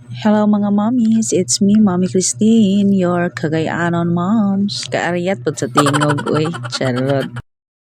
Hello mga mommies, it's me, Mommy Christine, your Cagayanon moms. Kaariyat po sa tingog, uy, charot.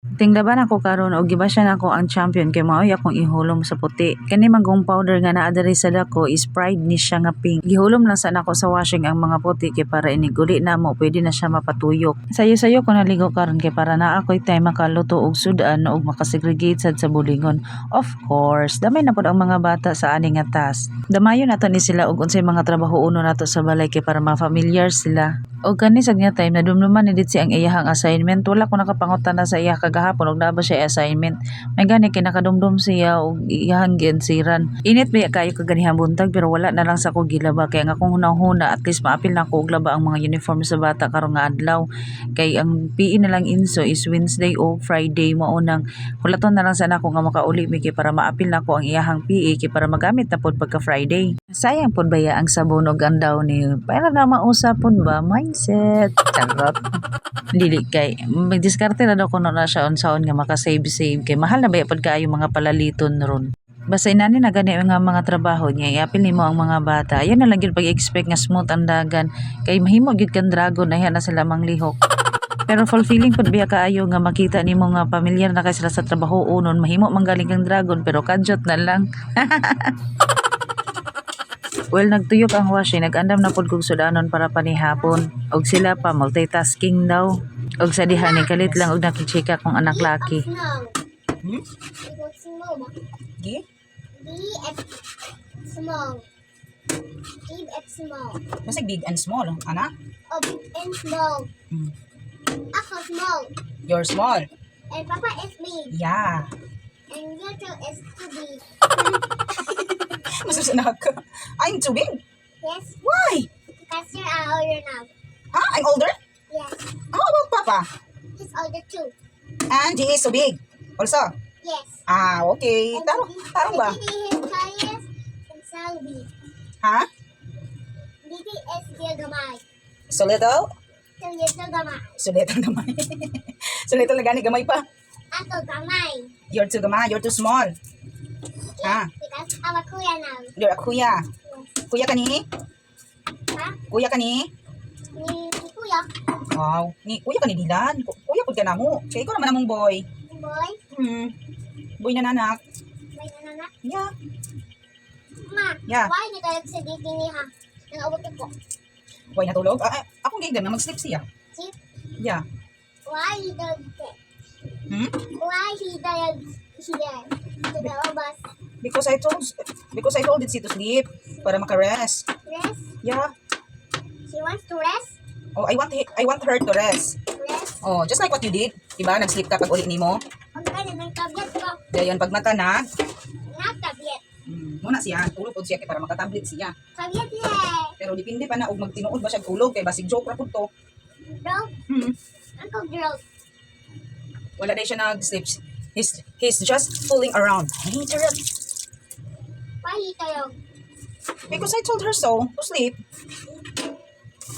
Tinglaban ako karon og giba siya nako ang champion kay mao akong ihulom sa puti. Kani manggong powder nga naa diri sa dako is pride ni siya nga pink. Gihulom lang sa nako sa washing ang mga puti kay para iniguli na mo pwede na siya mapatuyok. Sayo-sayo ko naligo karon kay para na ako'y time makaluto og sudan og makasegregate sad sa bulingon. Of course, damay na pud ang mga bata sa ani nga task. Damayon nato ni sila og unsay mga trabaho uno nato sa balay kay para ma-familiar sila. Og kani sad nga time nadumduman ni si ang iyahang assignment. Wala ko nakapangutan na sa iya kagahapon og naba siya assignment. May gani kay nakadumdum siya og iyahang giansiran. Init ba kayo kaganihang buntag pero wala na lang sa ko gilaba kay ang akong hunahuna at least maapil na ko og laba ang mga uniform sa bata karon nga adlaw. Kay ang PE na lang inso is Wednesday o Friday mao nang hulaton na lang sana ko nga makauli mi kay para maapil na ko ang iyahang PE kay para magamit na pod pagka Friday. Sayang pod baya ang sabon og ang daw ni para na mausapon ba mindset. Charot. Dili kay magdiskarte na daw kuno na siya unsaon nga makasave kay mahal na baya pod kaayo mga palaliton ron. Basta inani na gani nga mga trabaho niya iapil nimo ang mga bata. Ayan na lang gyud pag-expect nga smooth ang dagan kay mahimo gyud kan dragon na na sila manglihok. Pero fulfilling pud biya kaayo nga makita nimo nga pamilyar na kay sila sa trabaho unon mahimo manggaling kang dragon pero kadyot na lang. Well, nagtuyok ang washing, nag-andam na pud kog sudanon para panihapon. Og sila pa multitasking daw. Og sa diha ni kalit lang og nakichika kong anak laki. Hmm? Small. Gi? Big and small. Big and small. Basta big and small, ana? Oh, big and small. Hmm. Ako small. You're small. And Papa is big. Yeah. And you two is too big. Masusunod ka. I'm too big. Yes? Why? Because you are older now. Huh? I'm older? Yes. How about Papa? He's older too. And he is so big. Also? Yes. Ah, okay. And Tarong ba? Didi is tallest and so big. Ha? Didi is still gamay. So little? So little gamay. So little gamay. So little na gani gamay pa. Ako gamay. You're too gamay. You're too small. Ah. Because I'm a kuya now. You're a kuya. Yes. Kuya ka ni? Ha? Kuya ka ni? Ni kuya. Wow. Kuya ka ni Dilan. Kuya po ka na mo. Kaya ikaw naman namong boy. Boy. Boy na nanak. May nananak. Yeah. Ma, Yeah. why ni tayo sa dito niya? Nangawag ko. Boy natulog. Akong gigdan na mag-sleep siya. See? Yeah. Why he does that? Hmm? Why he does here? To the obas. Because I told it to sleep para maka-rest. Rest? Yeah. She wants to rest? Oh, I want her to rest. Rest? Oh, just like what you did. Diba? Nag-sleep ka pag uli nimo. Ang kanya ng tablet ko. Dayon pag natanag, Not tablet. muna siya, tulog pod siya kay para maka-tablet siya. Tablet niya. Pero depende pa na og magtinuod ba siya tulog kay basig joke ra pud to. Bro, Uncle Bro. Wala day siya nag-sleep. He's just fooling around. Hey, charot. Why he tayo? Because I told her so to sleep.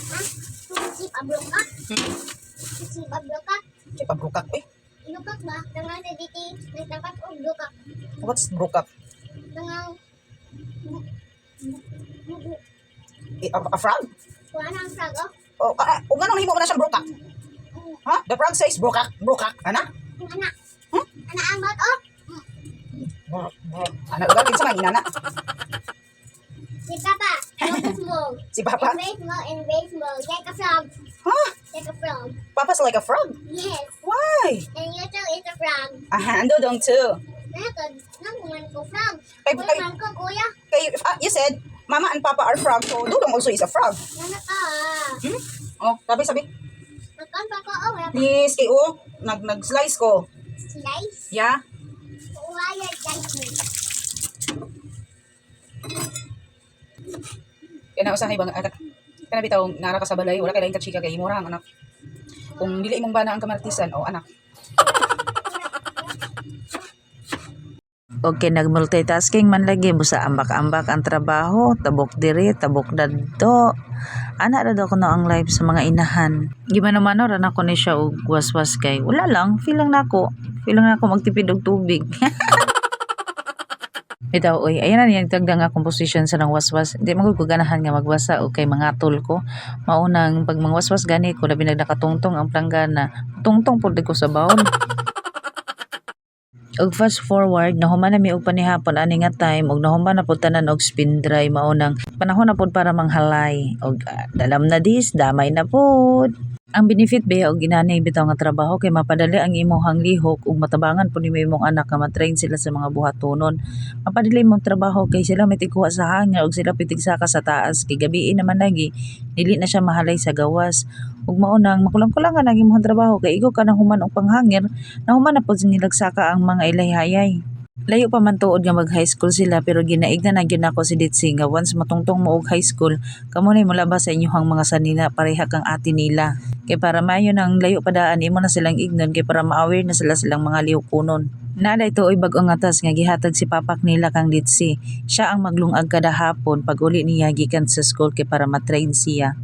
Ha? Tusip abro ka? Tusip abro ka? Siya pabrukak eh. Ilukak ba? Tangang sa diti. Nagtangkat o blukak. What's brukak? Tangang... A frog? Kuha na ang frog, oh. O ganun himo mo na siyang brukak. Ha? The frog says brukak, brukak. Ana? Anak. Anak ang bot, oh. Ana ugal kinsa man inana? Si Papa. Very small. Si Papa? And very small and very small. Like a frog. Ha? Like a frog. Papa's like a frog. Yes. Why? And you too is a frog. Ando dong too. Nakuman ko frog. Kay- Kuya kay- man ko, kuya. Kay you said Mama and Papa are frog, so Dudong also is a frog. Nanak ka. Oh, sabi. Nakan pa ko, oh. Wala pa. Please, kay nag-slice ko. Slice. Yeah? Why you like me? Kaya na usahay bang kana bitaw nara ka sa balay wala kay lain ka chika kay imo ra ang anak. Kung dili imong bana ang kamartisan o anak. Okay, nag-multitasking man lagi busa ambak-ambak ang trabaho, tabok diri, tabok dadto. Ana ra daw ko na ang live sa mga inahan. Gimano-mano ra nako ni siya og waswas kay. Wala lang, feel lang nako magtipid og tubig. Bitaw oy, ayan na niyang tagda nga composition sa nang waswas. Di man ko ganahan nga magbasa o kay mga tol ko. Maunang pag mangwaswas gani ko labi nakatungtong ang planggana. Tungtong pud ko sa bawon. Og fast forward, nahuman na mi og panihapon ani nga time og nahuman na pud tanan og spin dry maunang panahon na pud para manghalay. Og dalam na dis, damay na pud. Ang benefit ba og ginani bitaw nga trabaho kay mapadali ang imong lihok ug matabangan pud nimo imong anak nga matrain sila sa mga buhatonon. Mapadali imong trabaho kay sila may tigkuha sa hangin og sila pitigsaka sa taas kay gabi naman lagi dili na siya mahalay sa gawas. Ug maunang makulang-kulangan ang imong trabaho kay igo ka nang human og panghangir, nahuman na pud nilagsaka ang mga ilayhayay. Layo pa man tuod nga mag high school sila pero ginaigna na gyud nako si Ditsi nga once matungtong mo og high school kamo na molabas sa inyong mga sanina pareha kang ate nila. Kay para maayo nang layo padaan imo na silang ignon kay para ma-aware na sila silang mga lihukonon. Naday tuoy bag-ong atas nga gihatag si papak nila kang Ditsi. Siya ang maglungag kada hapon pag uli niya gikan sa school kay para matrain siya.